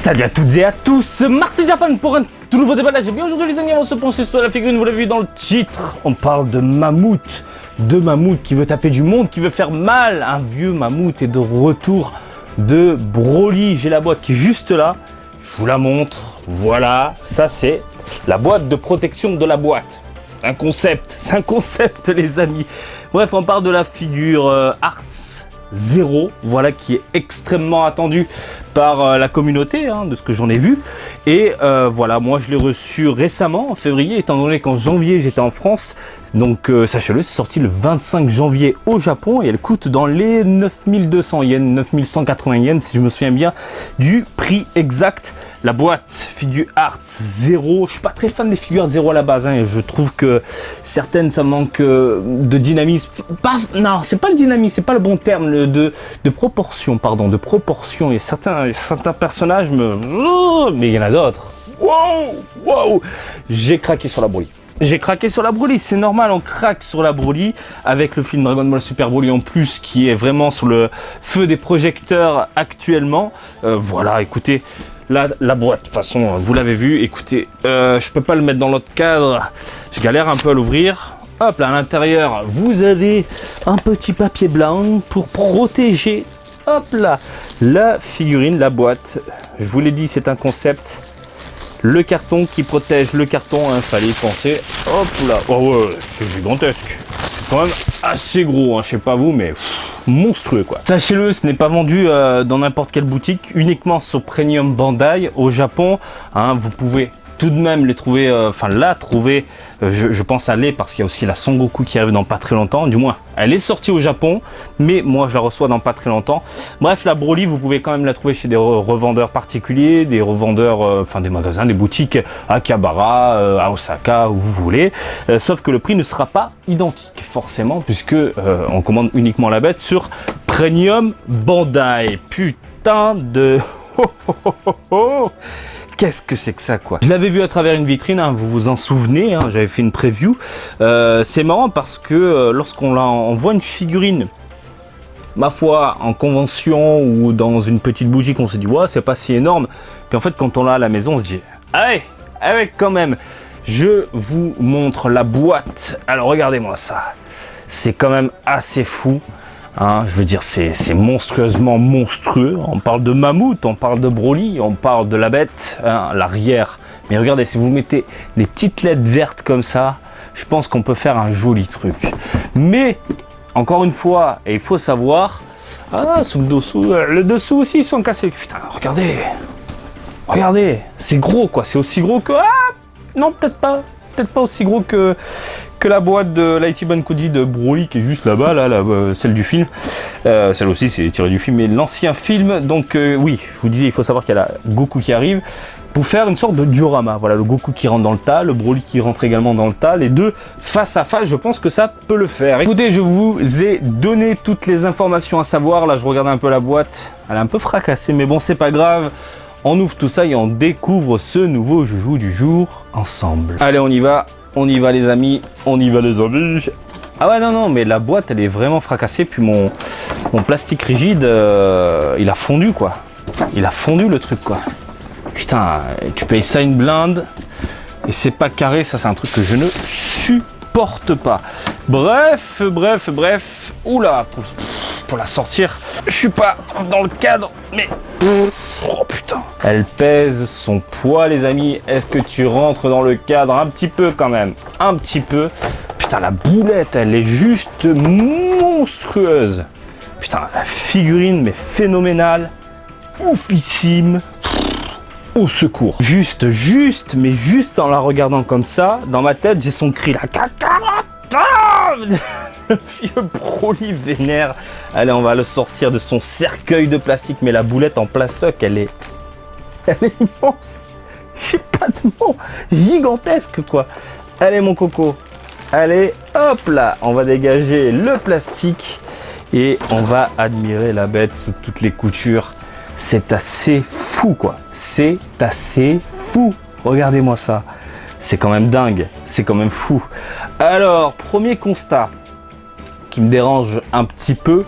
Salut à toutes et à tous, Martin Japan pour un tout nouveau déballage. Et bien aujourd'hui les amis, on va se pencher sur la figurine, vous l'avez vu dans le titre. On parle de mammouth qui veut taper du monde, qui veut faire mal. Un vieux mammouth est de retour de Broly. J'ai la boîte qui est juste là, je vous la montre. Voilà, ça c'est la boîte de protection de la boîte. Un concept, c'est un concept les amis. Bref, on parle de la figure Arts 0, voilà, qui est extrêmement attendue par la communauté, de ce que j'en ai vu. Et voilà, moi je l'ai reçu récemment en février, étant donné qu'en janvier j'étais en France. Donc sachez-le, c'est sorti le 25 janvier au Japon et elle coûte dans les 9200 yens, 9180 yens si je me souviens bien du prix exact. La boîte figure Arts 0, je suis pas très fan des figures 0 à la base, et je trouve que certaines ça manque de dynamisme. Non, c'est pas le dynamisme, c'est pas le bon terme, de proportion, pardon, de proportion. Il y a certains personnages, mais il y en a d'autres. Wow, j'ai craqué sur la Broly. J'ai craqué sur la Broly, c'est normal, on craque sur la Broly avec le film Dragon Ball Super Broly en plus qui est vraiment sur le feu des projecteurs actuellement. Voilà, écoutez, la boîte, de toute façon, vous l'avez vu, écoutez, je peux pas le mettre dans l'autre cadre, je galère un peu à l'ouvrir. Hop là, à l'intérieur, vous avez un petit papier blanc pour protéger, hop là, la figurine, la boîte. Je vous l'ai dit, c'est un concept. Le carton qui protège le carton, fallait y penser. Hop là, oh ouais, c'est gigantesque. C'est quand même assez gros, je sais pas vous, mais monstrueux quoi. Sachez-le, ce n'est pas vendu dans n'importe quelle boutique, uniquement sur Premium Bandai au Japon. Vous pouvez tout de même les trouver, la trouver, je pense aller parce qu'il y a aussi la Son Goku qui arrive dans pas très longtemps, du moins elle est sortie au Japon, mais moi je la reçois dans pas très longtemps. Bref, la Broly, vous pouvez quand même la trouver chez des revendeurs particuliers, des revendeurs, des magasins, des boutiques à Akihabara, à Osaka, où vous voulez, sauf que le prix ne sera pas identique forcément, puisque on commande uniquement la bête sur Premium Bandai. Putain de... Qu'est-ce que c'est que ça quoi? Je l'avais vu à travers une vitrine, vous vous en souvenez, j'avais fait une preview. C'est marrant parce que lorsqu'on voit une figurine, ma foi, en convention ou dans une petite boutique, on se dit ouais, c'est pas si énorme. Puis en fait, quand on l'a à la maison, on se dit ah ouais, quand même. Je vous montre la boîte. Alors regardez-moi ça. C'est quand même assez fou. Je veux dire, c'est monstrueusement monstrueux. On parle de mammouth, on parle de Broly, on parle de la bête, l'arrière. Mais regardez, si vous mettez des petites LED vertes comme ça, je pense qu'on peut faire un joli truc. Mais, encore une fois, et il faut savoir, sous le dessous aussi, ils sont cassés. Putain, regardez, c'est gros quoi, c'est aussi gros que... non, peut-être pas aussi gros que la boîte de l'Ichiban Koji de Broly qui est juste là-bas, celle du film. Celle aussi c'est tiré du film, mais l'ancien film. Donc oui, je vous disais, il faut savoir qu'il y a la Goku qui arrive pour faire une sorte de diorama. Voilà, le Goku qui rentre dans le tas, le Broly qui rentre également dans le tas, les deux face à face, je pense que ça peut le faire. Écoutez, je vous ai donné toutes les informations à savoir. Là, je regarde un peu la boîte, elle est un peu fracassée, mais bon, c'est pas grave. On ouvre tout ça et on découvre ce nouveau joujou du jour ensemble. Allez, on y va les amis, Ah ouais, non, mais la boîte, elle est vraiment fracassée, puis mon plastique rigide, il a fondu quoi. Il a fondu le truc quoi. Putain, tu payes ça une blinde, et c'est pas carré, ça c'est un truc que je ne supporte pas. Bref, oula, pour la sortir, je suis pas dans le cadre, mais... Oh putain. Elle pèse son poids les amis. Est-ce que tu rentres dans le cadre? Un petit peu quand même. Un petit peu. Putain, la boulette, elle est juste monstrueuse. Putain, la figurine, mais phénoménale. Oufissime. Au secours. Juste en la regardant comme ça, dans ma tête, j'ai son cri là. Le vieux Broly vénère. Allez, on va le sortir de son cercueil de plastique, mais la boulette en plastoc, elle est immense. J'ai pas de mots. Gigantesque quoi. Allez mon coco. Allez, hop là, on va dégager le plastique et on va admirer la bête sous toutes les coutures. C'est assez fou quoi. C'est assez fou. Regardez-moi ça. C'est quand même dingue. C'est quand même fou. Alors, premier constat qui me dérange un petit peu,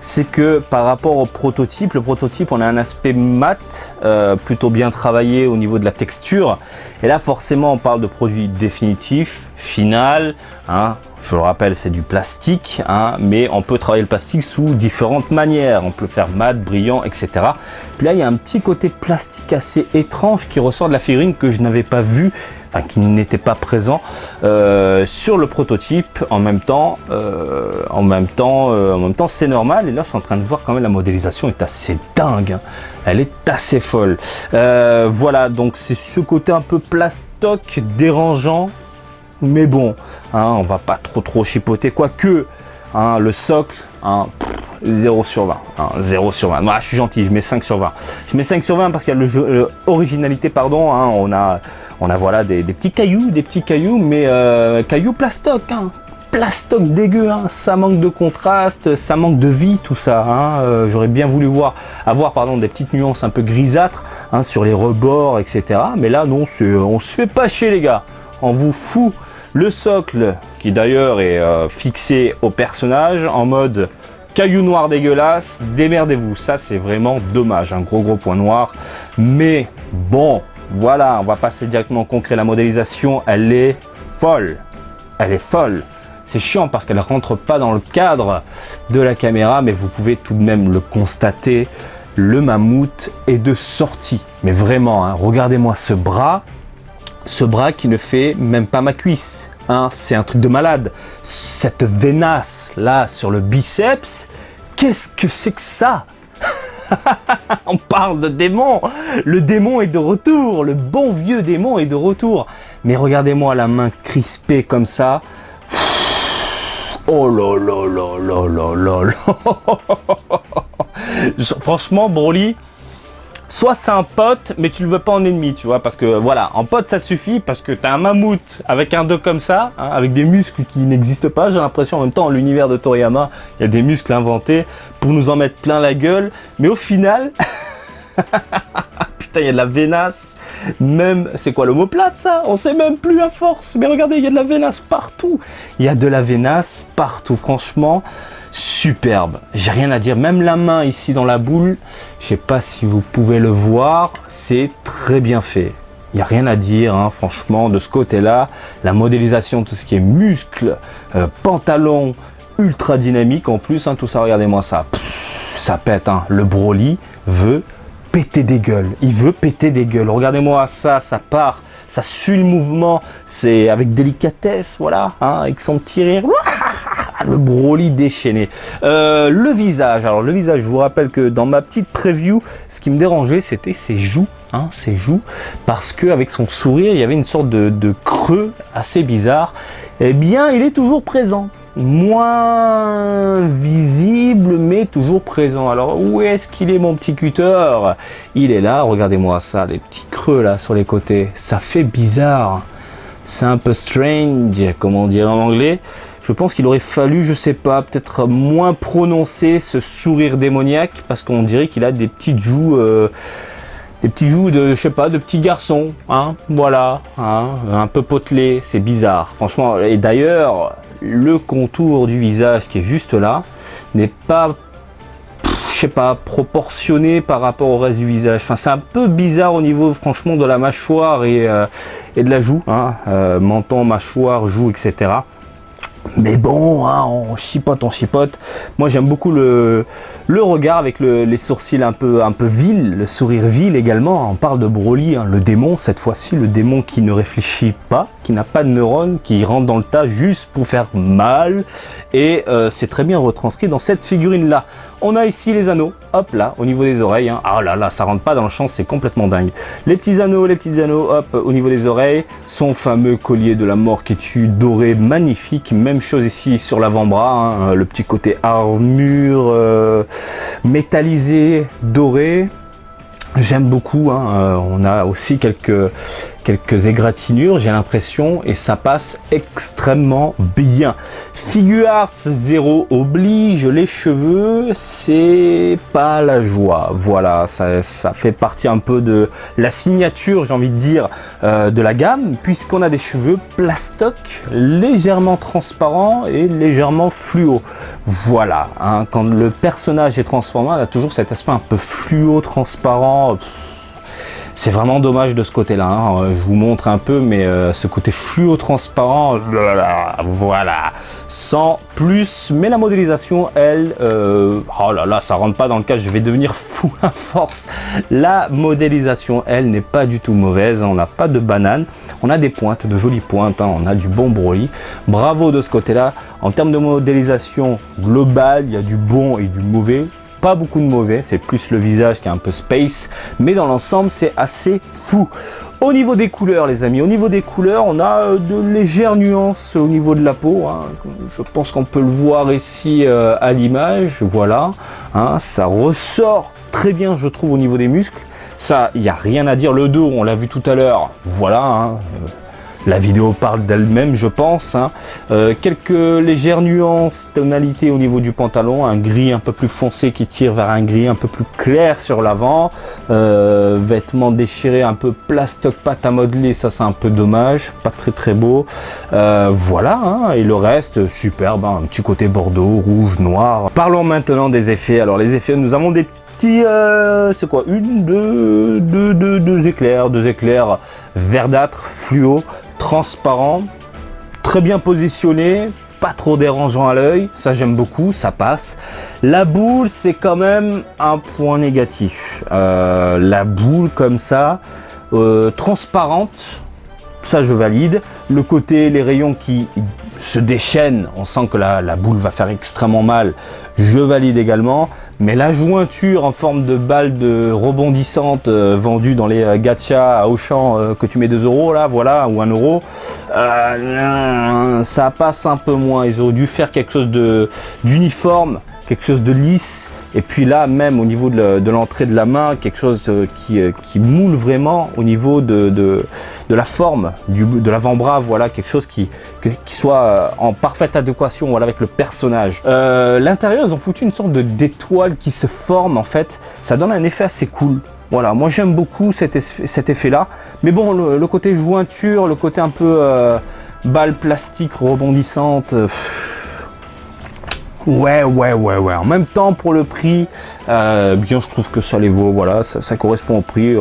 c'est que par rapport au prototype, le prototype on a un aspect mat, plutôt bien travaillé au niveau de la texture, et là forcément on parle de produit définitif, final, hein. Je le rappelle, c'est du plastique, hein, mais on peut travailler le plastique sous différentes manières. On peut le faire mat, brillant, etc. Puis là, il y a un petit côté plastique assez étrange qui ressort de la figurine que je n'avais pas vu, enfin qui n'était pas présent sur le prototype. En même temps, c'est normal. Et là, je suis en train de voir quand même la modélisation est assez dingue. Hein. Elle est assez folle. Voilà, donc c'est ce côté un peu plastoc dérangeant. Mais bon, hein, on va pas trop chipoter, quoique hein, le socle, hein, 0 sur 20, hein, 0 sur 20. Moi, je suis gentil, je mets 5 sur 20. Je mets 5 sur 20 parce qu'il y a l'originalité, pardon, hein, on a voilà, des petits cailloux, mais cailloux plastoc, hein, plastoc dégueu, hein, ça manque de contraste, ça manque de vie, tout ça. Hein, j'aurais bien voulu avoir des petites nuances un peu grisâtres hein, sur les rebords, etc. Mais là, non, on se fait pas chier, les gars. On vous fout le socle qui d'ailleurs est fixé au personnage en mode caillou noir dégueulasse, démerdez-vous. Ça c'est vraiment dommage, un gros point noir. Mais bon, voilà, on va passer directement au concret. La modélisation, elle est folle. Elle est folle. C'est chiant parce qu'elle rentre pas dans le cadre de la caméra, mais vous pouvez tout de même le constater. Le mammouth est de sortie. Mais vraiment, hein, regardez-moi ce bras. Ce bras qui ne fait même pas ma cuisse, hein, c'est un truc de malade. Cette venasse là sur le biceps, qu'est-ce que c'est que ça? On parle de démon. Le démon est de retour, le bon vieux démon est de retour. Mais regardez-moi la main crispée comme ça. Oh là là là là là là là. Franchement, Broly. Soit c'est un pote, mais tu le veux pas en ennemi, tu vois, parce que voilà, en pote ça suffit, parce que t'as un mammouth avec un dos comme ça, hein, avec des muscles qui n'existent pas, j'ai l'impression en même temps, dans l'univers de Toriyama, il y a des muscles inventés pour nous en mettre plein la gueule, mais au final, putain, il y a de la vénasse, même, c'est quoi l'omoplate ça? On sait même plus à force, mais regardez, il y a de la vénasse partout, il y a de la vénasse partout, franchement. Superbe, j'ai rien à dire, même la main ici dans la boule, je sais pas si vous pouvez le voir, c'est très bien fait, il n'y a rien à dire, hein, franchement, de ce côté là, la modélisation, tout ce qui est muscles, pantalon, ultra dynamique en plus, hein, tout ça, regardez-moi ça, ça pète, hein. Le Broly veut péter des gueules, il veut péter des gueules, regardez-moi ça, ça part, ça suit le mouvement, c'est avec délicatesse, voilà, hein, avec son petit rire. Le Broly déchaîné. Le visage. Alors le visage, je vous rappelle que dans ma petite preview, ce qui me dérangeait, c'était ses joues. Hein, ses joues. Parce qu'avec son sourire, il y avait une sorte de creux assez bizarre. Eh bien, il est toujours présent. Moins visible, mais toujours présent. Alors, où est-ce qu'il est, mon petit cutter? Il est là, regardez-moi ça, des petits creux là sur les côtés. Ça fait bizarre. C'est un peu strange, comme on dirait en anglais. Je pense qu'il aurait fallu, je sais pas, peut-être moins prononcer ce sourire démoniaque, parce qu'on dirait qu'il a des petites joues de, je sais pas, de petits garçons, hein, voilà, hein, un peu potelé, c'est bizarre, franchement. Et d'ailleurs, le contour du visage qui est juste là n'est pas, je sais pas, proportionné par rapport au reste du visage. Enfin, c'est un peu bizarre au niveau, franchement, de la mâchoire et de la joue, hein, menton, mâchoire, joue, etc. Mais bon, hein, on chipote. Moi, j'aime beaucoup le regard avec les sourcils un peu vils, le sourire vil également. On parle de Broly, hein, le démon, cette fois-ci, le démon qui ne réfléchit pas, qui n'a pas de neurones, qui rentre dans le tas juste pour faire mal. Et c'est très bien retranscrit dans cette figurine-là. On a ici les anneaux, hop là, au niveau des oreilles. Hein. Ah là là, ça rentre pas dans le champ, c'est complètement dingue. Les petits anneaux, hop, au niveau des oreilles. Son fameux collier de la mort qui tue doré, magnifique. Même chose ici sur l'avant-bras, hein, le petit côté armure métallisé, doré. J'aime beaucoup, hein, on a aussi quelques quelques égratignures, j'ai l'impression, et ça passe extrêmement bien. Figuarts 0 oblige, les cheveux, c'est pas la joie. Voilà, ça fait partie un peu de la signature, j'ai envie de dire, de la gamme, puisqu'on a des cheveux plastoc, légèrement transparents et légèrement fluo. Voilà, hein, quand le personnage est transformé, il a toujours cet aspect un peu fluo, transparent. C'est vraiment dommage de ce côté-là, hein. Je vous montre un peu, mais ce côté fluo transparent, voilà, sans plus. Mais la modélisation, elle, oh là là, ça rentre pas dans le cas, je vais devenir fou à force. La modélisation, elle, n'est pas du tout mauvaise, on n'a pas de banane, on a des pointes, de jolies pointes, hein. On a du bon Broly. Bravo de ce côté-là. En termes de modélisation globale, il y a du bon et du mauvais. Pas beaucoup de mauvais, c'est plus le visage qui est un peu space, mais dans l'ensemble c'est assez fou. Au niveau des couleurs les amis, au niveau des couleurs on a de légères nuances au niveau de la peau, hein. Je pense qu'on peut le voir ici à l'image, voilà, hein, ça ressort très bien je trouve au niveau des muscles, ça il n'y a rien à dire, le dos on l'a vu tout à l'heure, voilà, hein. La vidéo parle d'elle-même, je pense, hein. Quelques légères nuances, tonalités au niveau du pantalon, un gris un peu plus foncé qui tire vers un gris un peu plus clair sur l'avant, vêtements déchirés, un peu plastoc, pâte à modeler, ça c'est un peu dommage, pas très beau. Voilà, hein. Et le reste, superbe, hein. Un petit côté bordeaux, rouge, noir. Parlons maintenant des effets. Alors les effets, nous avons des petits, c'est quoi, deux éclairs verdâtres, fluo, transparent, très bien positionné, pas trop dérangeant à l'œil, ça j'aime beaucoup, ça passe. La boule, c'est quand même un point négatif. La boule comme ça, transparente, ça je valide. Le côté, les rayons qui se déchaînent, on sent que la boule va faire extrêmement mal, je valide également. Mais la jointure en forme de balle de rebondissante vendue dans les gachas à Auchan que tu mets 2 € là, voilà, ou 1 €, ça passe un peu moins. Ils auraient dû faire quelque chose d'uniforme, quelque chose de lisse. Et puis là, même au niveau de l'entrée de la main, quelque chose qui moule vraiment au niveau de la forme de l'avant-bras, voilà, quelque chose qui soit en parfaite adéquation, voilà, avec le personnage. L'intérieur, ils ont foutu une sorte d'étoile qui se forme, en fait. Ça donne un effet assez cool. Voilà, moi j'aime beaucoup cet effet-là. Mais bon, le côté jointure, le côté un peu balle plastique rebondissante... Ouais. En même temps, pour le prix, bien, je trouve que ça les vaut. Voilà, ça correspond au prix.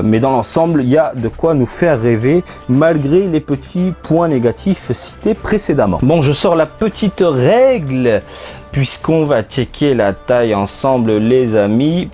Mais dans l'ensemble, il y a de quoi nous faire rêver, malgré les petits points négatifs cités précédemment. Bon, je sors la petite règle, puisqu'on va checker la taille ensemble, les amis.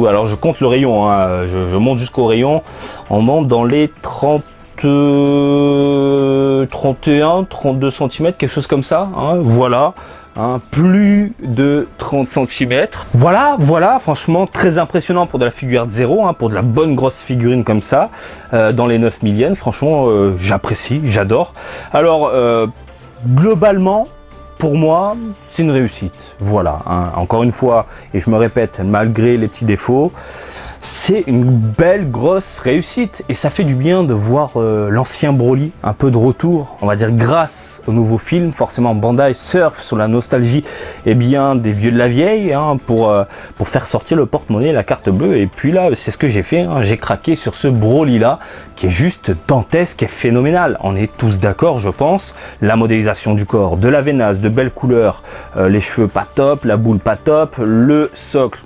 Alors, je compte le rayon, hein. Je monte jusqu'au rayon. On monte dans les 31, 32 cm, quelque chose comme ça, hein, voilà, hein, plus de 30 cm. Voilà, franchement, très impressionnant pour de la figure 0, hein, pour de la bonne grosse figurine comme ça, dans les 9000 yens, franchement, j'apprécie, j'adore. Alors, globalement, pour moi, c'est une réussite, voilà, hein. Encore une fois, et je me répète, malgré les petits défauts, c'est une belle grosse réussite et ça fait du bien de voir l'ancien Broly un peu de retour, on va dire grâce au nouveau film. Forcément Bandai surfe sur la nostalgie des vieux de la vieille, hein, pour faire sortir le porte-monnaie, la carte bleue. Et puis là, c'est ce que j'ai fait, hein. J'ai craqué sur ce Broly là qui est juste dantesque et phénoménal. On est tous d'accord, je pense. La modélisation du corps, de la veinasse, de belles couleurs, les cheveux pas top, la boule pas top, le socle.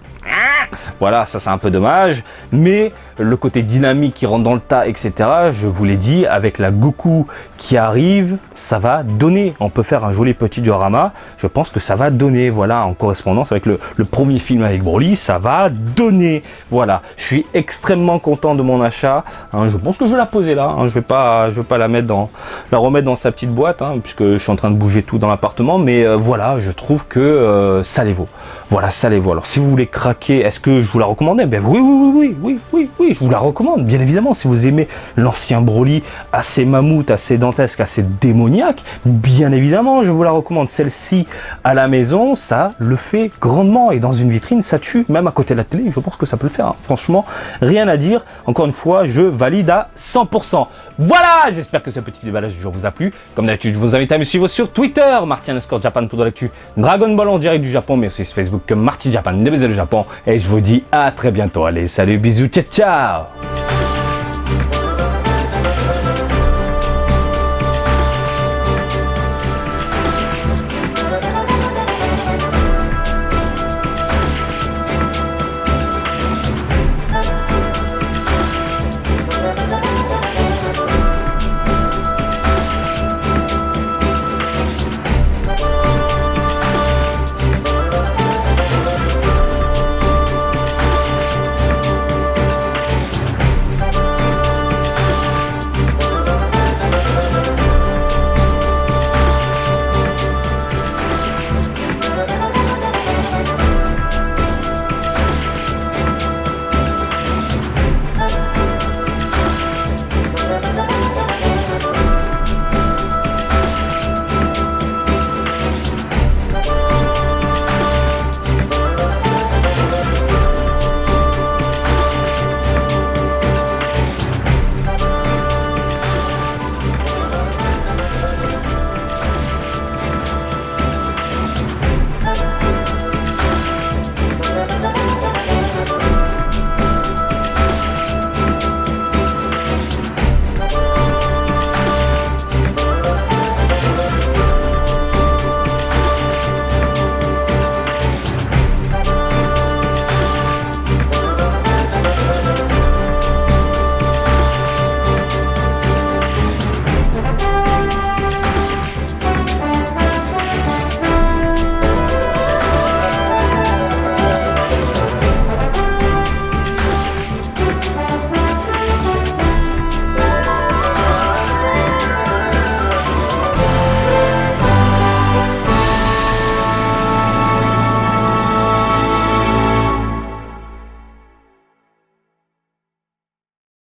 Voilà, ça c'est un peu dommage, mais le côté dynamique qui rentre dans le tas, etc., je vous l'ai dit, avec la Goku qui arrive, ça va donner. On peut faire un joli petit diorama, je pense que ça va donner, voilà, en correspondance avec le premier film avec Broly, ça va donner. Voilà, je suis extrêmement content de mon achat, hein. Je pense que je vais la poser là, hein. Je vais pas la remettre dans sa petite boîte, hein, puisque je suis en train de bouger tout dans l'appartement, mais voilà, je trouve que ça les vaut. Voilà, ça les vaut. Alors si vous voulez craquer, est-ce que je vous la recommandais? Ben oui, je vous la recommande, bien évidemment. Si vous aimez l'ancien Broly, assez mammouth, assez dantesque, assez démoniaque, bien évidemment, je vous la recommande. Celle-ci, à la maison, ça le fait grandement. Et dans une vitrine, ça tue. Même à côté de la télé, je pense que ça peut le faire. Hein. Franchement, rien à dire. Encore une fois, je valide à 100%. Voilà, j'espère que ce petit déballage du jour vous a plu. Comme d'habitude, je vous invite à me suivre sur Twitter, Marty_Japan pour de l'actu Dragon Ball en direct du Japon, mais aussi sur Facebook comme Marty Japan, des bisous du Japon. Et je vous dis à très bientôt. Allez, salut, bisous, ciao, ciao!